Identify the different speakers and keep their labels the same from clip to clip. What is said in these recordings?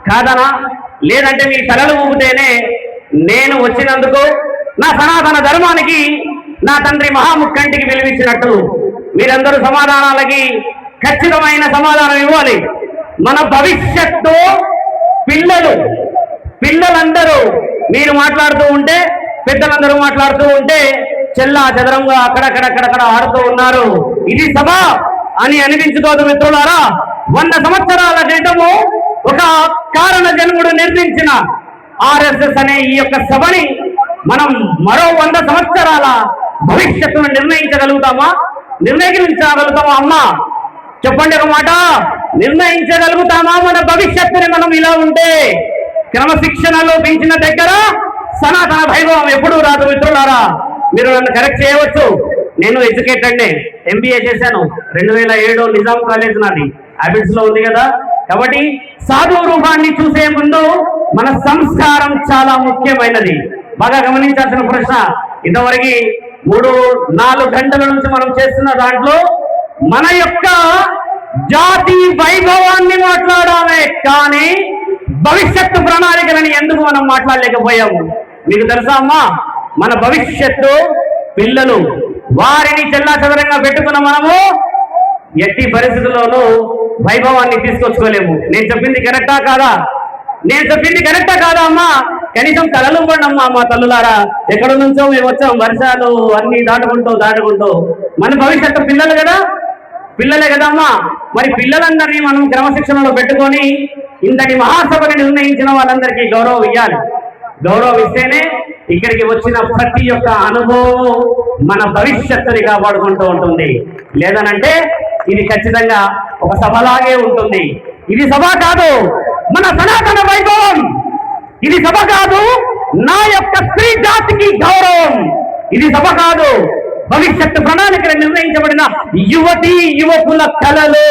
Speaker 1: కాదనా? లేదంటే మీ తలలు ఊపితేనే నేను వచ్చినందుకు నా సనాతన ధర్మానికి నా తండ్రి మహాముఖ్యంటికి విలువించినట్టు మీరందరూ సమాధానాలకి ఖచ్చితమైన సమాధానం ఇవ్వాలి. మన భవిష్యత్తు పిల్లలందరూ మీరు మాట్లాడుతూ ఉంటే, పెద్దలందరూ మాట్లాడుతూ ఉంటే చెల్లా చెదరంగా అక్కడక్కడక్కడక్కడ ఆడుతూ ఉన్నారు. ఇది సభ అని అనిపించుకోదు మిత్రులారా. 100 సంవత్సరాల క్రితము ఒక కారణ జన్ముడు నిర్మించిన RSS అనే ఈ యొక్క సభని మనం మరో 100 సంవత్సరాల భవిష్యత్తును నిర్ణయించగలుగుతామా? అమ్మా చెప్పండి ఒక మాట. నిర్ణయించగలుగుతామా మన భవిష్యత్తుని? మనం ఇలా ఉంటే క్రమశిక్షణలో పెంచిన దగ్గర సనాతన వైభవం ఎప్పుడూ రాదు మిత్రులారా. మీరు నన్ను కరెక్ట్ చేయవచ్చు. నేను ఎడ్యుకేటెడ్, MBA చేశాను. 2007 నిజాం కాలేజ్ నాది, హ్యాబిట్స్ లో ఉంది కదా. కాబట్టి సాధు రూపాన్ని చూసే ముందు మన సంస్కారం చాలా ముఖ్యమైనది. బాగా గమనించాల్సిన ప్రశ్న. ఇంతవరకు 3-4 గంటల నుంచి మనం చేస్తున్న దాంట్లో మన యొక్క జాతి వైభవాన్ని మాట్లాడామే, కానీ భవిష్యత్తు ప్రణాళికలని ఎందుకు మనం మాట్లాడలేకపోయాము? మీకు తెలుసా అమ్మా, మన భవిష్యత్తు పిల్లలు, వారిని చెల్లాచెదరంగా పెట్టుకున్న మనము ఎట్టి పరిస్థితుల్లోనూ వైభవాన్ని తీసుకొచ్చుకోలేము. నేను చెప్పింది కరెక్టా కాదా అమ్మా? కనీసం కలలు పడమ్మా మా తల్లులారా. ఎక్కడ నుంచో మేము వచ్చాం, వర్షాలు అన్ని దాటుకుంటూ మన భవిష్యత్తు పిల్లలే కదమ్మా. మరి పిల్లలందరినీ మనం క్రమశిక్షణలో పెట్టుకొని ఇంతటి మహాసభని నిర్ణయించిన వాళ్ళందరికీ గౌరవం ఇవ్వాలి. గౌరవం ఇస్తేనే ఇక్కడికి వచ్చిన ప్రతి ఒక్క అనుభవం మన భవిష్యత్తుని కాపాడుకుంటూ ఉంటుంది. లేదనంటే ఇది ఖచ్చితంగా ఒక సభలాగే ఉంటుంది. ఇది సభ కాదు మన సనాతన వైభవం. ఇది సభ కాదు నా యొక్క స్త్రీ జాతికి గౌరవం. ఇది సభ కాదు భవిష్యత్తు ప్రణాళికలు నిర్ణయించబడిన యువకుల కళలు.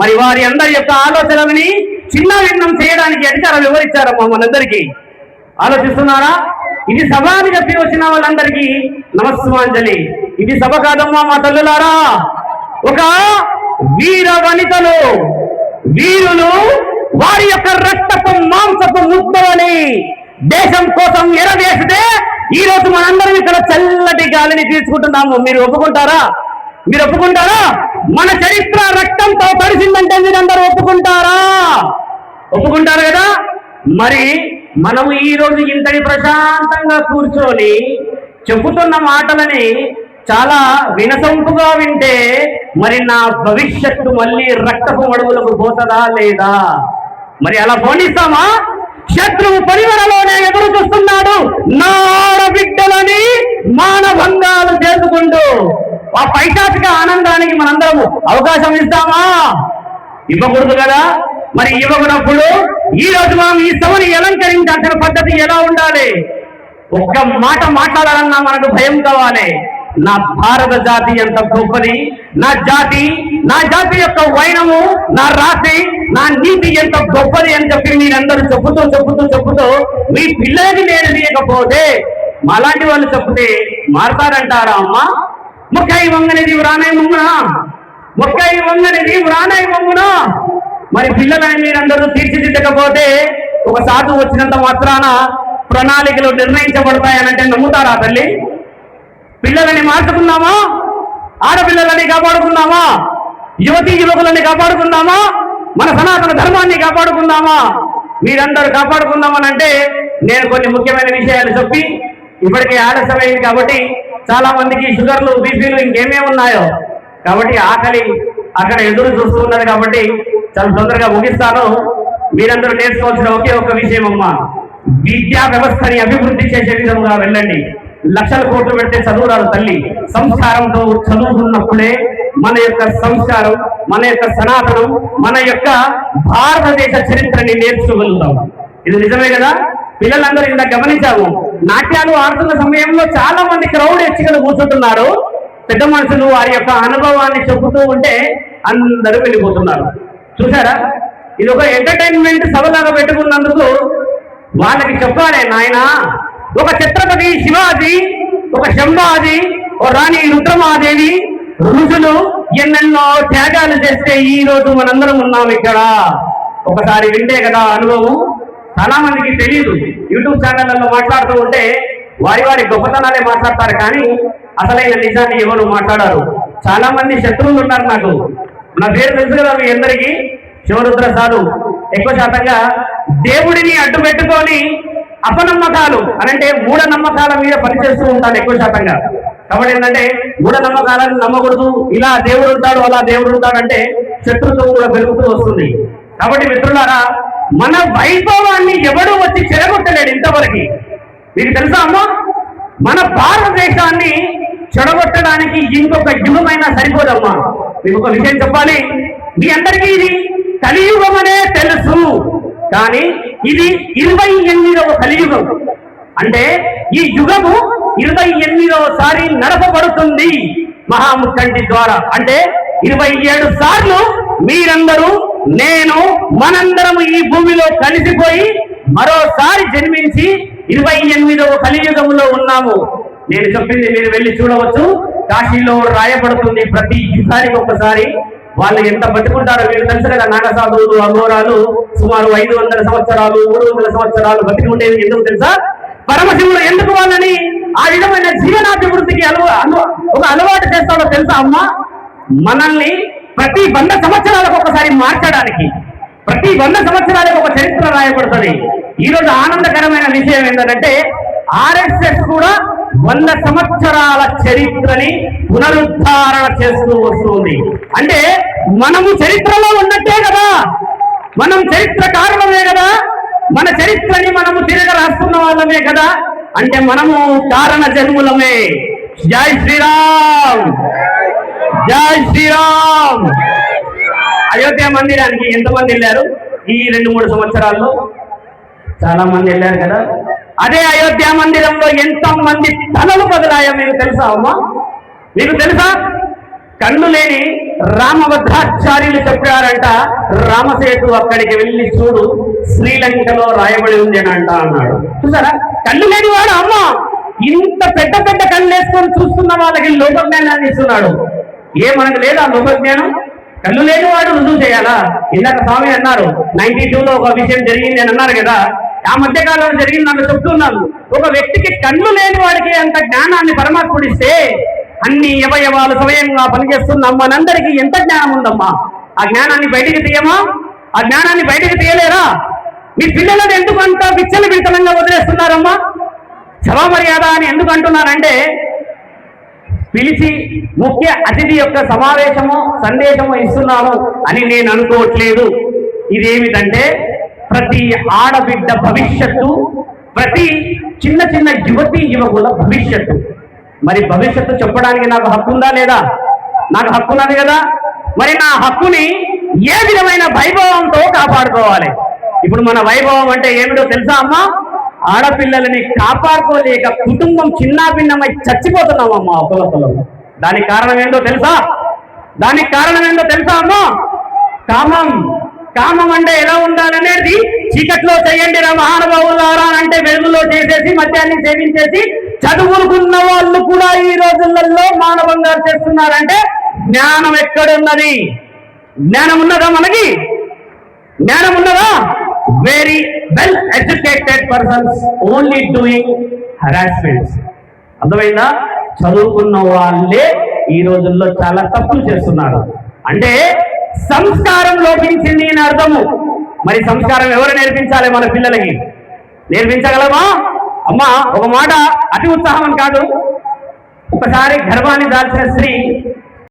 Speaker 1: మరి వారి అందరి యొక్క ఆలోచనలని చిన్న భిన్నం చేయడానికి అధికారం వివరించారమ్మా మనందరికీ. ఆలోచిస్తున్నారా? ఇది సభ అని చెప్పి వచ్చిన వాళ్ళందరికీ నమస్సుమాంజలి. ఇది సభ కాదమ్మా మా తల్లులారా. ఒక వీర వనితలు, వీరులు వారి యొక్క రక్తపు మాంసపు ముద్దలని దేశం కోసం ఎరవేసితే ఈ రోజు మనందరం ఇక్కడ చల్లటి గాలిని తీసుకుంటున్నాము. మీరు ఒప్పుకుంటారా? మన చరిత్ర రక్తంతో తడిసిందంటే మీరందరూ ఒప్పుకుంటారు కదా. మరి మనము ఈ రోజు ఇంతటి ప్రశాంతంగా కూర్చొని చెబుతున్న మాటలని చాలా వినసొంపుగా వింటే మరి నా భవిష్యత్తు మళ్ళీ రక్తపు అడుగులకు పోతుందా లేదా? మరి అలా పోనిస్తామా? శత్రువు పరిమళలోనే ఎదురు చూస్తున్నాడు. నా ఆడబిడ్డలని మానభంగాలు చేసుకుంటూ ఆ పైశాచిక ఆనందానికి మనందరము అవకాశం ఇస్తామా? ఇవ్వకూడదు కదా. మరి ఇవ్వకున్నప్పుడు ఈ రోజు మనం ఈ సభని అలంకరించాల్సిన పద్ధతి ఎలా ఉండాలి? ఒక్క మాట మాట్లాడాలన్నా మనకు భయం కావాలి. నా భారత జాతి ఎంత గొప్పది, నా జాతి యొక్క వైనము, నా రాశి, నా నీతి ఎంత గొప్పది అని చెప్పి మీరందరూ చెప్పుతూ మీ పిల్లలకి నేను తీయకపోతే మాలాంటి వాళ్ళు చెప్తే మారతారంటారా అమ్మా? మొక్కై వంగనిది వ్రానై వంగునా. మరి పిల్లలని మీరందరూ తీర్చిదిద్దకపోతే ఒక సాధువు వచ్చినంత మాత్రాన ప్రణాళికలు నిర్ణయించబడతాయనంటే నమ్ముతారా తల్లి? పిల్లలని మార్చుకుందామా? ఆడపిల్లలని కాపాడుకుందామా? యువకులని కాపాడుకుందామా? మన సనాతన ధర్మాన్ని కాపాడుకుందామా? మీరందరూ కాపాడుకుందామనంటే నేను కొన్ని ముఖ్యమైన విషయాలు చెప్పి, ఇప్పటికే ఆలస్యమైంది కాబట్టి చాలా మందికి షుగర్లు, బీపీలు ఇంకేమేమి ఉన్నాయో కాబట్టి ఆకలి అక్కడ ఎదురు చూస్తూ ఉన్నది కాబట్టి చాలా తొందరగా ముగిస్తాను. మీరందరూ నేర్చుకోవాల్సిన ఒకే ఒక్క విషయం అమ్మా, విద్యా వ్యవస్థని అభివృద్ధి చేసే విధంగా వెళ్ళండి. లక్షల కోట్లు పెడితే చదువు రాదు తల్లి. సంస్కారంతో చదువుకున్నప్పుడే మన యొక్క సంస్కారం, మన యొక్క సనాతనం, మన యొక్క భారతదేశ చరిత్రని నేర్చుకోగలుగుతాం. ఇది నిజమే కదా. పిల్లలందరూ ఇలా గమనించాము. నాట్యాలు ఆడుతున్న సమయంలో చాలా మంది క్రౌడ్ ఎచ్చికలు కూర్చుంటున్నారు. పెద్ద మనుషులు వారి యొక్క అనుభవాన్ని చెబుతూ ఉంటే అందరూ వెళ్ళిపోతున్నారు. చూసారా? ఇది ఒక ఎంటర్టైన్మెంట్ సభలాగా పెట్టుకున్నందుకు వాళ్ళకి చెప్పాలి, నాయనా ఒక ఛత్రపతి శివాజీ, ఒక శంభాజీ, ఓ రాణి రుద్రమాదేవి ఋషులు ఎన్నెన్నో త్యాగాలు చేస్తే ఈ రోజు మనందరం ఉన్నాం ఇక్కడ. ఒకసారి వింటే కదా అనుభవం. చాలా మందికి తెలియదు. యూట్యూబ్ ఛానళ్లలో మాట్లాడుతూ ఉంటే వారి వారి గొప్పతనాలే మాట్లాడతారు, కానీ అసలైన నిజాన్ని ఎవరు మాట్లాడారు. చాలా మంది శత్రువులు ఉన్నారు నాకు. నా పేరు తెలుసు కదా మీ అందరికీ, శివరుద్ర సాధు. ఎక్కువ శాతంగా దేవుడిని అడ్డు పెట్టుకొని అపనమ్మకాలు అనంటే మూఢనమ్మకాల మీద పనిచేస్తూ ఉంటాను ఎక్కువ శాతంగా. కాబట్టి ఏంటంటే మూఢనమ్మకాలను నమ్మకూడదు, ఇలా దేవుడు ఉంటాడు అలా దేవుడు ఉంటాడంటే శత్రుత్వం కూడా పెరుగుతూ వస్తుంది. కాబట్టి మిత్రులారా, మన వైభవాన్ని ఎవడు వచ్చి చెడగొట్టలేడు ఇంతవరకు. మీకు తెలుసా అమ్మా, మన భారతదేశాన్ని చెడగొట్టడానికి ఇంకొక యుగమైనా సరిపోదమ్మా. మీకు ఒక విషయం చెప్పాలి, మీ అందరికీ ఇది కలియుగం అనే తెలుసు, కానీ ఇది 28వ కలియుగం. అంటే ఈ యుగము 28వసారి నడపబడుతుంది మహాముఖంటి ద్వారా. అంటే 27 సార్లు మీరందరూ, నేను, మనందరము ఈ భూమిలో కలిసిపోయి మరోసారి జన్మించి 28వ కలియుగంలో ఉన్నాము. నేను చెప్పింది మీరు వెళ్ళి చూడవచ్చు. కాశీలో రాయబడుతుంది ప్రతి యుగానికి ఒకసారి. వాళ్ళు ఎంత బతుకుంటారో మీరు తెలుసు కదా. నాగసాధువులు, అఘోరాలు సుమారు 500 సంవత్సరాలు 300 సంవత్సరాలు బతికి ఉండేది ఎందుకు తెలుసా? పరమశివుడు ఎందుకు వాళ్ళని ఆ విధమైన జీవనాభివృద్ధికి ఒక అలవాటు చేస్తాడో తెలుసా అమ్మా? మనల్ని ప్రతి 100 సంవత్సరాలకు ఒకసారి మార్చడానికి, ప్రతి 100 సంవత్సరాలకు ఒక చరిత్ర రాయబడుతుంది. ఈ రోజు ఆనందకరమైన విషయం ఏంటంటే ఆర్ఎస్ఎస్ కూడా 100 సంవత్సరాల చరిత్రని పునరుద్ధరణ చేస్తూ వస్తుంది. అంటే మనము చరిత్రలో ఉన్నట్టే కదా, మనం చరిత్రకారులమే కదా, మన చరిత్రని మనము తిరగ రాస్తున్న వాళ్ళమే కదా. అంటే మనము కారణ జన్ములమే. జై శ్రీరామ్, జై శ్రీరామ్. అయోధ్య మందిరానికి ఎంతమంది వెళ్ళారు ఈ 2-3 సంవత్సరాల్లో? చాలా మంది వెళ్ళారు కదా. అదే అయోధ్య మందిరంలో ఎంతమంది తలలు బదలాయో మీకు తెలుసా అమ్మా? మీకు తెలుసా? కళ్ళు లేని రామభద్రాచార్యులు చెప్పారంట, రామసేతు అక్కడికి వెళ్ళి చూడు, శ్రీలంకలో రాయబడి ఉంది అని అన్నాడు. చూసారా? కళ్ళు లేని వాడు అమ్మ ఇంత పెద్ద పెద్ద కళ్ళు వేసుకొని చూస్తున్న వాళ్ళకి లోకజ్ఞానాన్ని ఇస్తున్నాడు. మనకు లేదా లోకజ్ఞానం? కళ్ళు లేని వాడు రుజువు చేయాలా? ఇందాక స్వామి అన్నారు 92లో ఒక విషయం జరిగింది అని అన్నారు కదా. ఆ మధ్య కాలంలో జరిగింది నన్ను చెప్తున్నాను. ఒక వ్యక్తికి కళ్ళు లేని వాడికి అంత జ్ఞానాన్ని పరమాత్ముడిస్తే అన్ని అవయవాలు స్వయంగా పనిచేస్తున్న మనందరికీ ఎంత జ్ఞానం ఉందమ్మా? ఆ జ్ఞానాన్ని బయటికి తీయమా? ఆ జ్ఞానాన్ని బయటికి తీయలేరా? మీ పిల్లలను ఎందుకు అంత విచ్చలవిడితనంగా వదిలేస్తున్నారమ్మా? సభా మర్యాద అని ఎందుకు అంటున్నారంటే, పిలిచి ముఖ్య అతిథి యొక్క సమావేశము సందేశము ఇస్తున్నాను అని నేను అనుకోవట్లేదు. ఇదేమిటంటే ప్రతి ఆడబిడ్డ భవిష్యత్తు, ప్రతి చిన్న చిన్న యువతీ యువకుల భవిష్యత్తు. మరి భవిష్యత్తు చెప్పడానికి నాకు హక్కు ఉందా లేదా? నాకు హక్కు ఉన్నది కదా. మరి నా హక్కుని ఏ విధమైన వైభవంతో కాపాడుకోవాలి? ఇప్పుడు మన వైభవం అంటే ఏమిటో తెలుసా అమ్మా? ఆడపిల్లలని కాపాడుకోలేక కుటుంబం చిన్నాభిన్నమై చచ్చిపోతున్నామమ్మా ఒకరికొకరు. దానికి కారణం ఏంటో తెలుసా? దానికి కారణం ఏంటో తెలుసా అమ్మా? కామం. కామం అంటే ఎలా ఉండాలనేది చీకట్లో చేయండి రా మహానుభావులారా అంటే వెలుగులో చేసేసి మద్యాన్ని సేవించేసి చదువుకున్న వాళ్ళు కూడా ఈ రోజులలో మానవంగా చేస్తున్నారంటే జ్ఞానం ఎక్కడున్నది? జ్ఞానం ఉన్నదా మనకి? జ్ఞానం ఉన్నదా? Very well educated persons only doing harassments. అర్థమైందా? చదువుకున్న వాళ్ళే ఈ రోజుల్లో చాలా తప్పులు చేస్తున్నారు. అంటే సంస్కారం లోపించింది అని అర్థము. మరి సంస్కారం ఎవరు నేర్పించాలి మన పిల్లలకి? నేర్పించగలమా? అమ్మా ఒక మాట, అతి ఉత్సాహం అని కాదు. ఒకసారి గర్భాన్ని దాల్చిన స్త్రీ